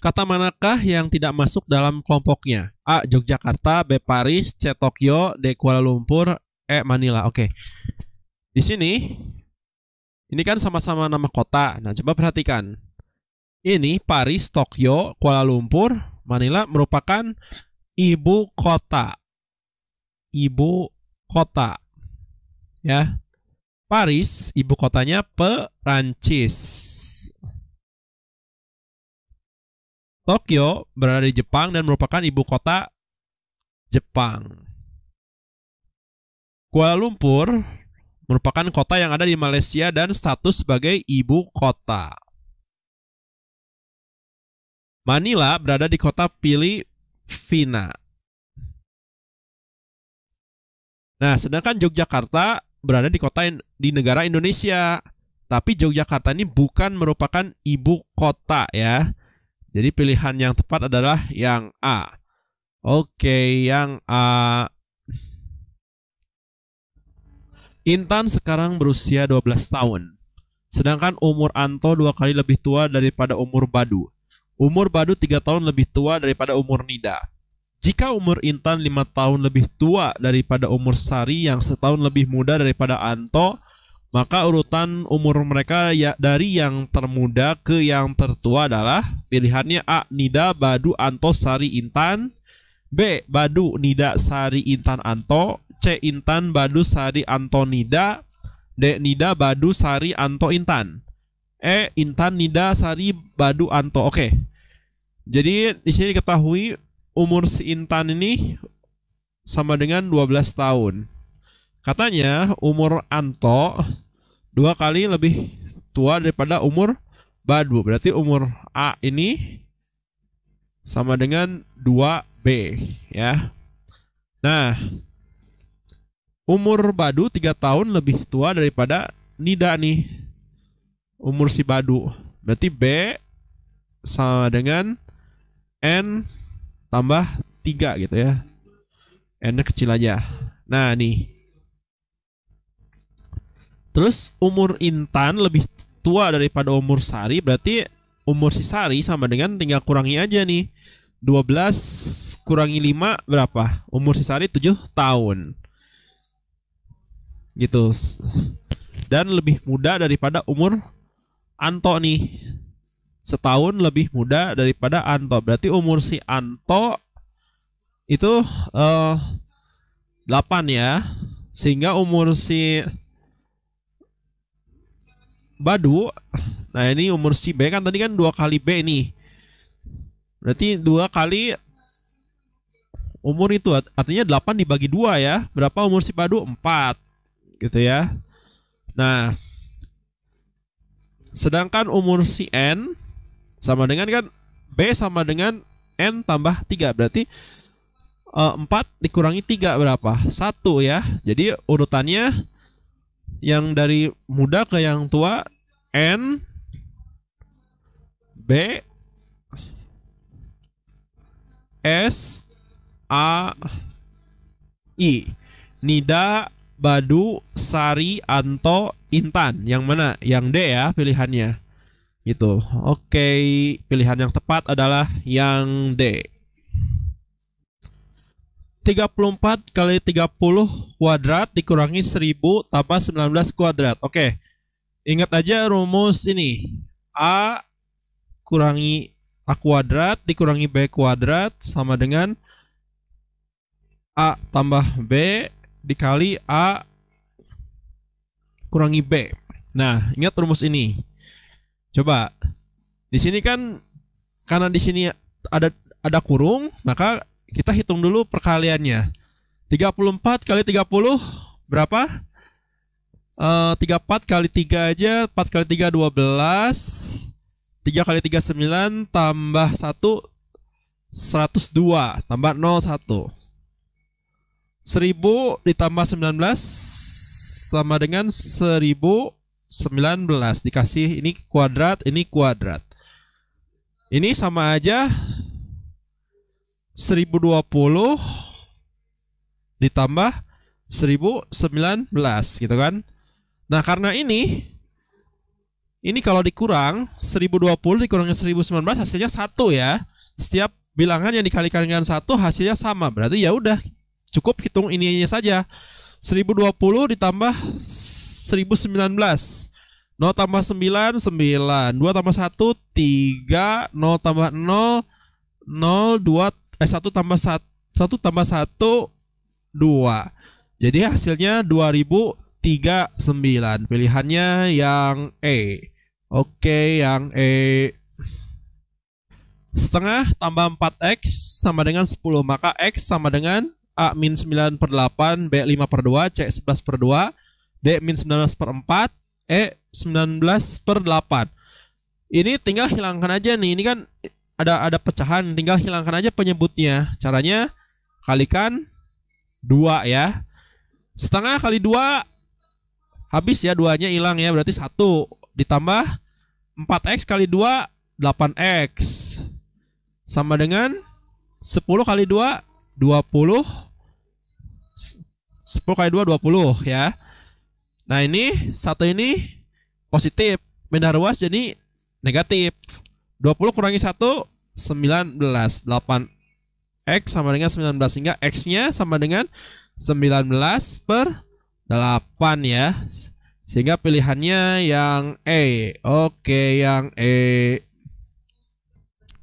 Kata manakah yang tidak masuk dalam kelompoknya? A. Yogyakarta, B. Paris, C. Tokyo, D. Kuala Lumpur, E. Manila. Oke. Di sini ini kan sama-sama nama kota. Nah, coba perhatikan. Ini Paris, Tokyo, Kuala Lumpur, Manila merupakan ibu kota. Ibu kota. Ya. Paris, ibu kotanya Perancis. Tokyo berada di Jepang dan merupakan ibu kota Jepang. Kuala Lumpur merupakan kota yang ada di Malaysia dan status sebagai ibu kota. Manila berada di kota Filipina. Nah, sedangkan Yogyakarta berada di kota di negara Indonesia. Tapi Yogyakarta ini bukan merupakan ibu kota ya. Jadi pilihan yang tepat adalah yang A. Oke, yang A. Intan sekarang berusia 12 tahun. Sedangkan umur Anto 2 kali lebih tua daripada umur Badu. Umur Badu 3 tahun lebih tua daripada umur Nida. Jika umur Intan 5 tahun lebih tua daripada umur Sari yang setahun lebih muda daripada Anto, maka urutan umur mereka ya dari yang termuda ke yang tertua adalah pilihannya A. Nida, Badu, Anto, Sari, Intan. B. Badu, Nida, Sari, Intan, Anto. C. Intan, Badu, Sari, Anto, Nida. D. Nida, Badu, Sari, Anto, Intan. E. Intan, Nida, Sari, Badu, Anto. Oke. Jadi di sini diketahui umur si Intan ini sama dengan 12 tahun. Katanya umur Anto 2 kali lebih tua daripada umur Badu. Berarti umur A ini sama dengan 2B ya. Nah, umur Badu 3 tahun lebih tua daripada Nida nih. Umur si Badu. Berarti B sama dengan N tambah 3 gitu ya. N-nya kecil aja. Nah, nih. Terus umur Intan lebih tua daripada umur Sari, berarti umur si Sari sama dengan tinggal kurangi aja nih. 12 kurangi 5 berapa? Umur si Sari 7 tahun. Gitu. Dan lebih muda daripada umur Anto nih. Setahun lebih muda daripada Anto. Berarti umur si Anto itu 8 ya. Sehingga umur si Badu, nah ini umur si B kan tadi kan 2 kali B nih. Berarti 2 kali umur itu artinya 8 dibagi 2 ya. Berapa umur si Badu? 4 gitu ya. Nah, sedangkan umur si N sama dengan kan B sama dengan N tambah 3. Berarti 4 dikurangi 3 berapa? 1 ya. Jadi urutannya yang dari muda ke yang tua N, B, S, A, I. Nida, Badu, Sari, Anto, Intan. Yang mana? Yang D ya pilihannya. Gitu. Oke, pilihan yang tepat adalah yang D. 34 kali 30 kuadrat dikurangi 1000 tambah 19 kuadrat. Oke. Ingat aja rumus ini. A kurangi A kuadrat dikurangi B kuadrat sama dengan A tambah B dikali A kurangi B. Nah, ingat rumus ini. Coba. Di sini kan karena di sini ada kurung, maka kita hitung dulu perkaliannya. 34 kali 30 berapa? 34 kali 3 aja. 4 kali 3 12. 3 kali 3 9 tambah 1 102 tambah 0 1. 1000 ditambah 19 sama dengan 1019 dikasih ini kuadrat, ini kuadrat. Ini sama aja 1020 ditambah 1019 gitu kan. Nah, karena ini kalau dikurang 1020 dikurangi 1019 hasilnya 1 ya. Setiap bilangan yang dikalikan dengan 1 hasilnya sama. Berarti ya udah cukup hitung ininya saja. 1020 ditambah 1019. 0 tambah 9 9. 2 tambah 1 3. 0 tambah 0 0 2 1 tambah 1 1 tambah 1 2. Jadi hasilnya 2039. Pilihannya yang E. Oke, yang E. Setengah tambah 4X sama dengan 10. Maka X sama dengan A min 9/8, B 5/2, C 11/2, D min 19/4, E 19/8. Ini tinggal hilangkan aja nih. Ini kan ada pecahan, tinggal hilangkan aja penyebutnya. Caranya kalikan 2 ya. Setengah kali 2 habis ya, 2-nya hilang ya, berarti 1 ditambah 4X kali 2 8X sama dengan 10 kali 2 20. 10 kali 2 20 ya. Nah, ini 1 ini positif, pindah ruas jadi negatif. 20 kurangi 1 19. 8X sama dengan 19, sehingga X-nya sama dengan 19/8 ya. Sehingga pilihannya yang E. Oke, yang E.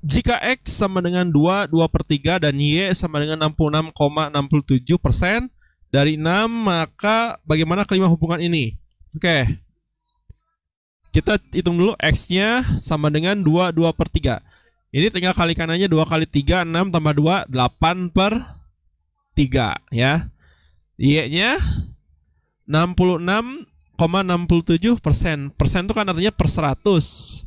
Jika X sama dengan 2, 2/3 dan Y sama dengan 66,67% dari 6, maka bagaimana kelima hubungan ini? Oke. Kita hitung dulu. X-nya sama dengan 2, 2/3. Ini tinggal kalikan aja. 2 kali 3 6 tambah 2 8/3 ya. Y-nya 66,67%. Persen itu kan artinya per 100.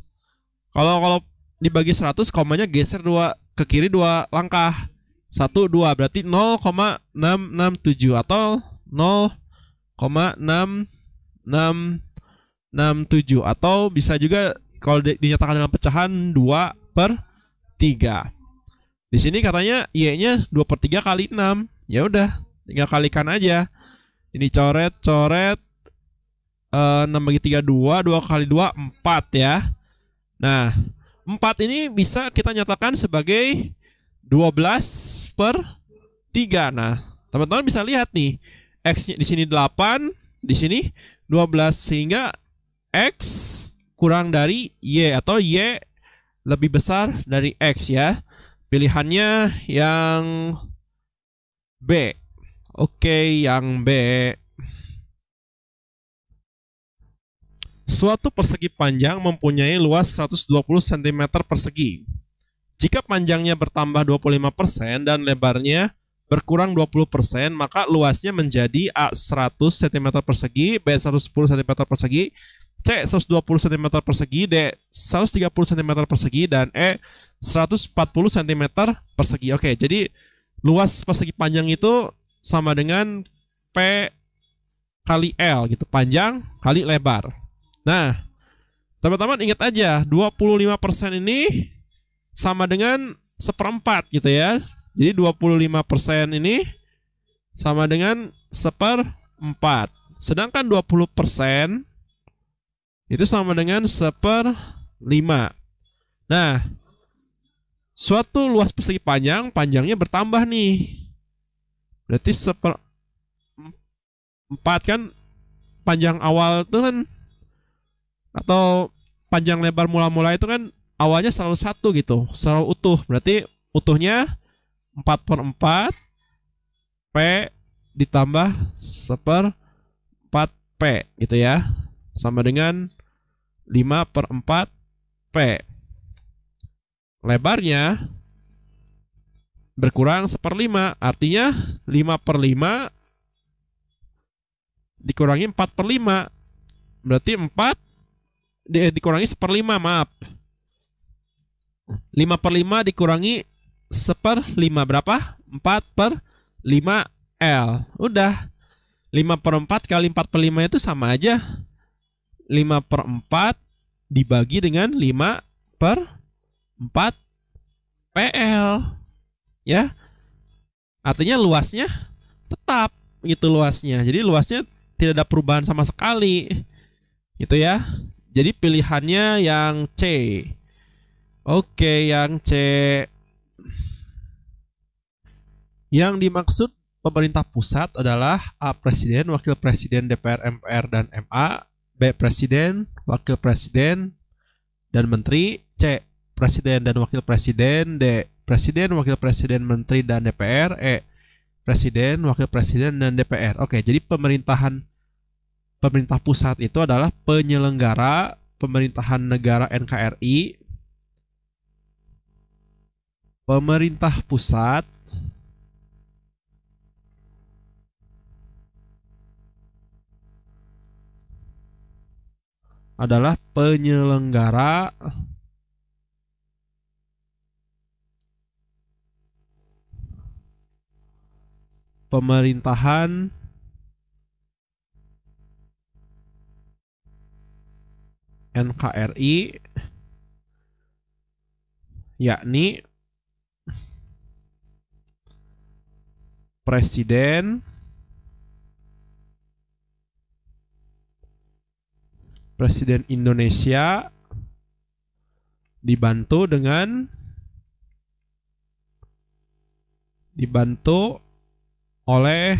Kalau dibagi 100, komanya geser 2 ke kiri 2 langkah. 1 2 berarti 0,667 atau 0,6667, atau bisa juga kalau dinyatakan dalam pecahan 2/3. Di sini katanya Y-nya 2/3 kali 6. Ya udah, tinggal kalikan aja. Ini coret 6 bagi 3 2, 2 kali 2 4 ya. Nah, 4 ini bisa kita nyatakan sebagai 12/3. Nah, teman-teman bisa lihat nih, X-nya di sini 8, di sini 12, sehingga X kurang dari Y atau Y lebih besar dari X ya. Pilihannya yang B. Oke, yang B. Suatu persegi panjang mempunyai luas 120 cm persegi. Jika panjangnya bertambah 25% dan lebarnya berkurang 20%, maka luasnya menjadi A 100 cm persegi, B 110 cm persegi, C 120 cm persegi, D 130 cm persegi, dan E 140 cm persegi. Oke, jadi luas persegi panjang itu sama dengan P kali L gitu, panjang kali lebar. Nah, teman-teman ingat aja, 25% ini sama dengan 1/4 gitu ya. Jadi 25% ini sama dengan 1/4. Sedangkan 20% itu sama dengan 1/5. Nah, suatu luas persegi panjang, panjangnya bertambah nih. Berarti 1/4 kan panjang awal itu kan, atau panjang lebar mula-mula itu kan awalnya selalu 1 gitu, selalu utuh. Berarti utuhnya 4/4 P ditambah 1/4 P gitu ya, sama dengan 5/4 P. Lebarnya berkurang 1/5, artinya 5/5 dikurangi 4/5, berarti 4 dikurangi 1/5, maaf. 5/5 dikurangi 1/5 berapa? 4/5 L. Udah, 5/4 kali 4/5 itu sama aja 5/4 dibagi dengan 5/4 PL. Ya, artinya luasnya tetap gitu luasnya. Jadi luasnya tidak ada perubahan sama sekali. Gitu ya. Jadi pilihannya yang C. Oke, yang C. Yang dimaksud pemerintah pusat adalah A. Presiden, Wakil Presiden, DPR, MPR, dan MA. B. Presiden, Wakil Presiden, dan Menteri. C. Presiden dan Wakil Presiden. D. Presiden, Wakil Presiden, Menteri, dan DPR. E. Presiden, Wakil Presiden, dan DPR. Oke, jadi pemerintah pusat itu adalah penyelenggara pemerintahan negara NKRI. Pemerintah pusat adalah penyelenggara pemerintahan NKRI, yakni Presiden, Presiden Indonesia dibantu oleh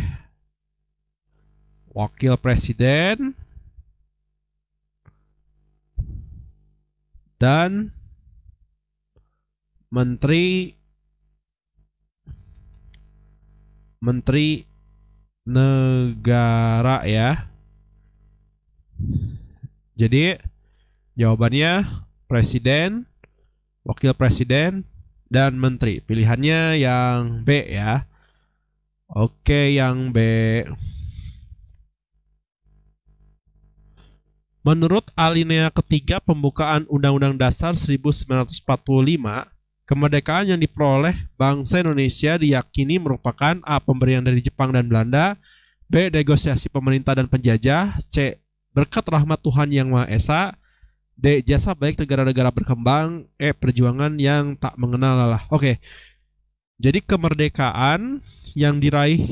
Wakil Presiden dan Menteri negara ya. Jadi jawabannya Presiden, Wakil Presiden, dan Menteri. Pilihannya yang B ya. Oke, yang B. Menurut alinea ketiga pembukaan Undang-Undang Dasar 1945, kemerdekaan yang diperoleh bangsa Indonesia diyakini merupakan A. Pemberian dari Jepang dan Belanda, B. Negosiasi pemerintah dan penjajah, C. Berkat rahmat Tuhan Yang Maha Esa, D. Jasa baik negara-negara berkembang, E. Perjuangan yang tak mengenal lelah. Oke, jadi kemerdekaan yang diraih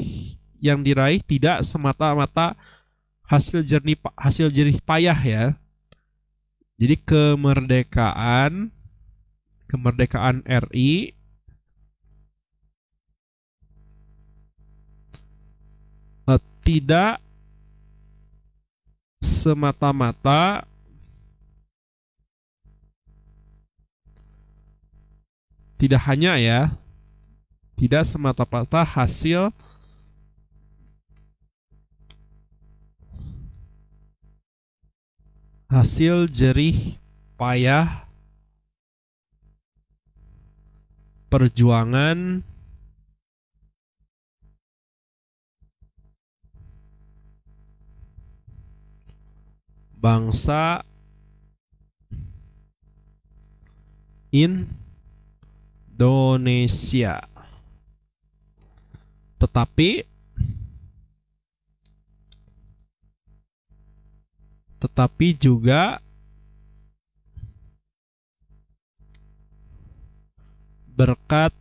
tidak semata-mata hasil jerih payah ya. Jadi kemerdekaan RI tidak semata-mata tidak semata-mata hasil jerih payah perjuangan bangsa Indonesia. Tetapi juga berkat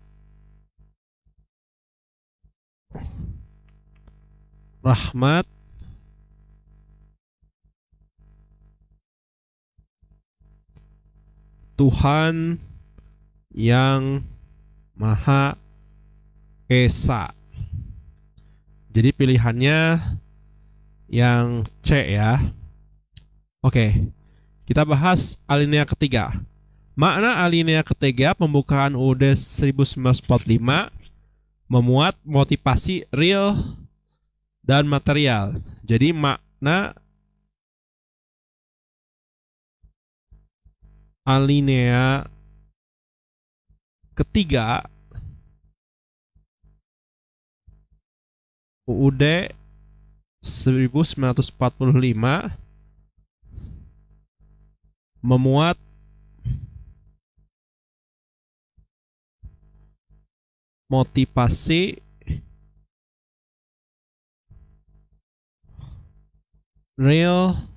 rahmat Tuhan Yang Maha Esa. Jadi pilihannya yang C ya. Oke, kita bahas alinea ketiga. Makna alinea ketiga pembukaan UUD 1945 memuat motivasi real dan material. Jadi makna alinea ketiga UUD 1945 memuat motivasi real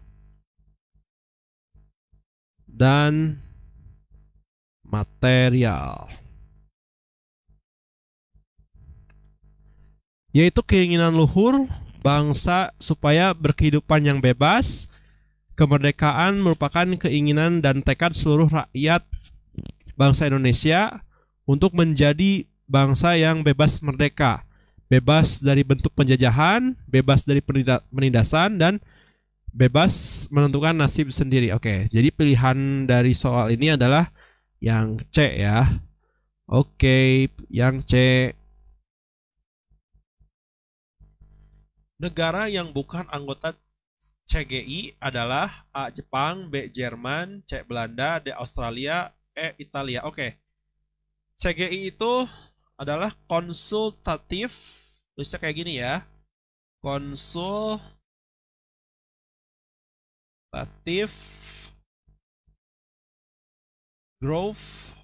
dan material, yaitu keinginan luhur bangsa supaya berkehidupan yang bebas. Kemerdekaan merupakan keinginan dan tekad seluruh rakyat bangsa Indonesia untuk menjadi bangsa yang bebas merdeka, bebas dari bentuk penjajahan, bebas dari penindasan, dan bebas menentukan nasib sendiri. Oke, jadi pilihan dari soal ini adalah yang C ya. Oke, yang C. Negara yang bukan anggota CGI adalah A. Jepang, B. Jerman, C. Belanda, D. Australia, E. Italia. Oke. CGI itu adalah konsultatif, tulisnya kayak gini ya. Konsultatif Growth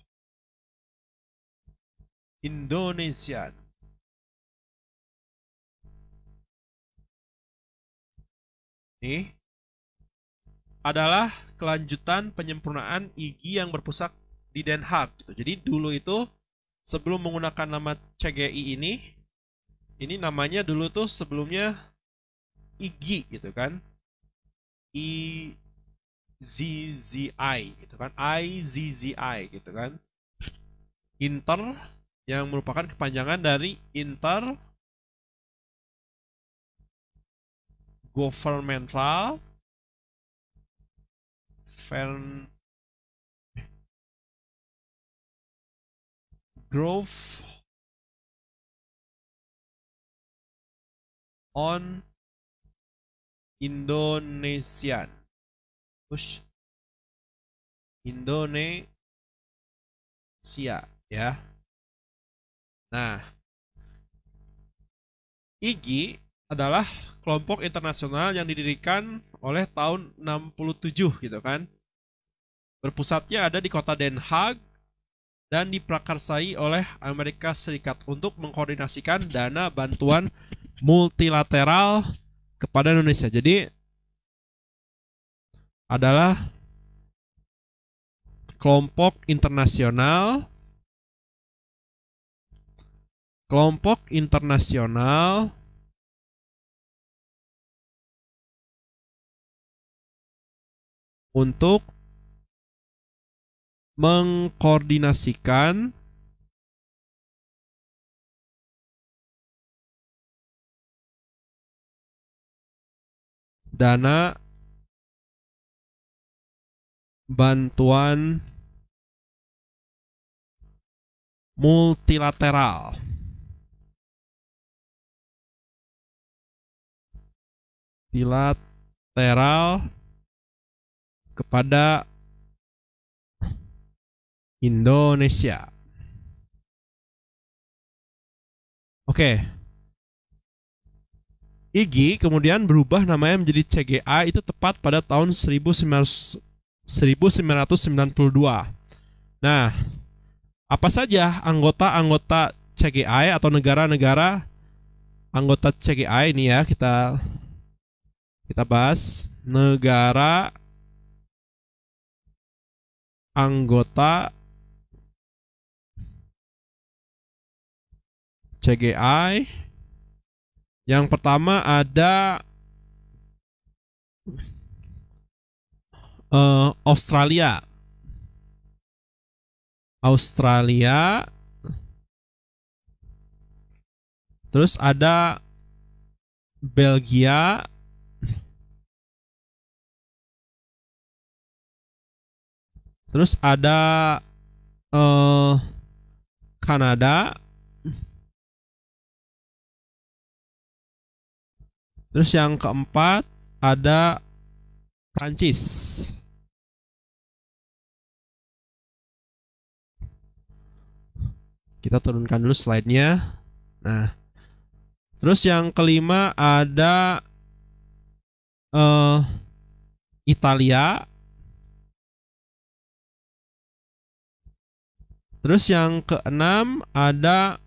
Indonesia. Ini adalah kelanjutan penyempurnaan IGI yang berpusat di Den Haag gitu. Jadi dulu itu sebelum menggunakan nama CGI ini namanya dulu tuh sebelumnya IGI gitu kan. IZZI gitu kan. IZZI gitu kan. Inter yang merupakan kepanjangan dari Inter Governmental Growth on Indonesian. Push Indonesia ya. Nah, IGI adalah kelompok internasional yang didirikan oleh tahun 67 gitu kan. Berpusatnya ada di kota Den Haag dan diprakarsai oleh Amerika Serikat untuk mengkoordinasikan dana bantuan multilateral kepada Indonesia. Jadi adalah kelompok internasional untuk mengkoordinasikan dana bantuan multilateral kepada Indonesia. Oke. IGI kemudian berubah namanya menjadi CGA itu tepat pada tahun 1992. Nah, apa saja anggota-anggota CGI atau negara-negara anggota CGI ini ya, kita bahas negara anggota CGI. Yang pertama ada Australia. Terus ada Belgia. Terus ada Kanada. Terus yang keempat ada Prancis. Kita turunkan dulu slide-nya. Nah, terus yang kelima ada Italia. Terus yang keenam ada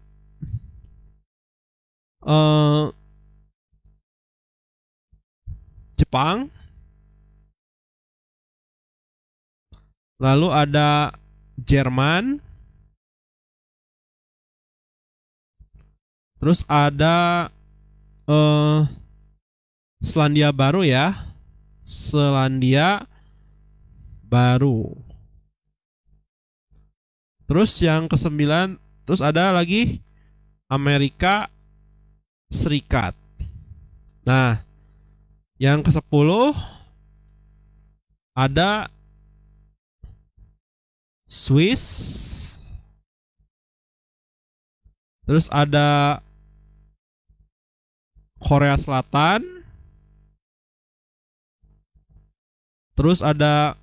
Jepang. Lalu ada Jerman. Terus ada Selandia Baru ya. Selandia Baru. Terus yang ke-9, terus ada lagi Amerika Serikat. Nah, yang ke-10 ada Swiss. Terus ada Korea Selatan. Terus ada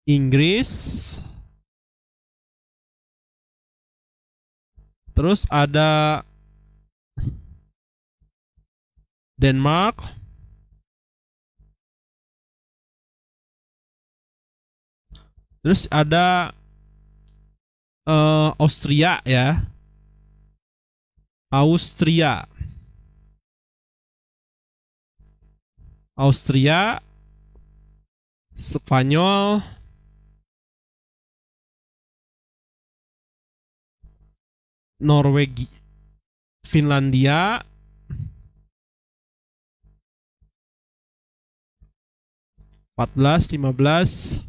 Inggris. Terus ada Denmark. Terus ada Austria ya. Austria. Austria, Spanyol, Norwegia, Finlandia, (14, 15),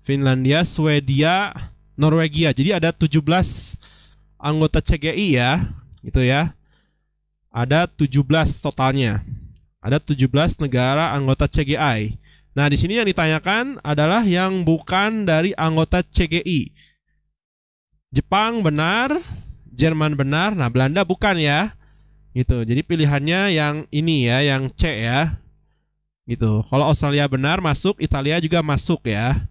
Finlandia, Swedia, Norwegia. Jadi ada 17 anggota CGI ya, gitu ya. Ada 17 totalnya. Ada 17 negara anggota CGI. Nah, di sini yang ditanyakan adalah yang bukan dari anggota CGI. Jepang benar, Jerman benar, nah Belanda bukan ya. Gitu. Jadi pilihannya yang ini ya, yang C ya. Gitu. Kalau Australia benar masuk, Italia juga masuk ya.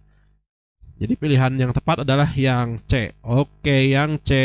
Jadi pilihan yang tepat adalah yang C. Oke, yang C.